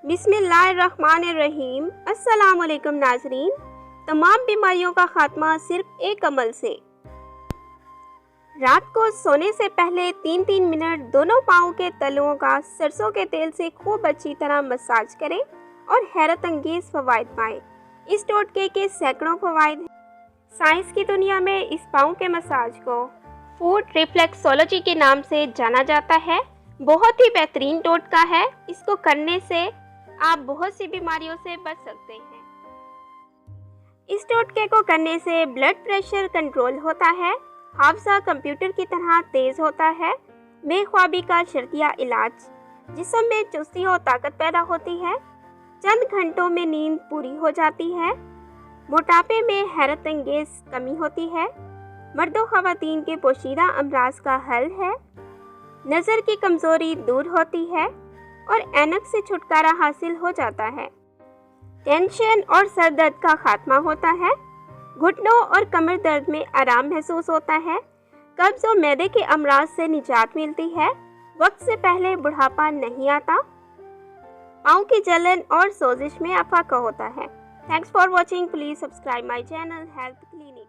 बिस्मिल्लाहिर्रहमानिर्रहीम। अस्सलाम वालेकुम नाज़रीन। तमाम बीमारियों का खात्मा सिर्फ एक अमल से। रात को सोने से पहले 3-3 मिनट दोनों पाँव के तलुओं का सरसों के तेल से खूब अच्छी तरह मसाज करें और हैरत अंगेज फ़वाइद पाएँ। इस टोटके के सैकड़ों फ़वाइद हैं। साइंस की दुनिया में इस पाँव के मसाज को फूड रिफ्लेक्सोलॉजी के नाम से जाना जाता है। बहुत ही बेहतरीन टोटका है। इसको करने से आप बहुत सी बीमारियों से बच सकते हैं। इस टोटके को करने से ब्लड प्रेशर कंट्रोल होता है, हाफजा कंप्यूटर की तरह तेज़ होता है, बेख्वाबी का शर्तिया इलाज, जिस्म में चुस्ती और ताकत पैदा होती है, चंद घंटों में नींद पूरी हो जाती है, मोटापे में हैरत अंगेज कमी होती है, मर्दों ख़वातीन के पोशीदा अमराज का हल है, नज़र की कमज़ोरी दूर होती है और ऐनक से छुटकारा हासिल हो जाता है। टेंशन और सर दर्द का खात्मा होता है, घुटनों और कमर दर्द में आराम महसूस होता है, कब्ज़ और मैदे के अमराज से निजात मिलती है, वक्त से पहले बुढ़ापा नहीं आता, पाँव की जलन और सोजिश में अफाका होता है। Thanks for watching. Please subscribe my channel health clinic.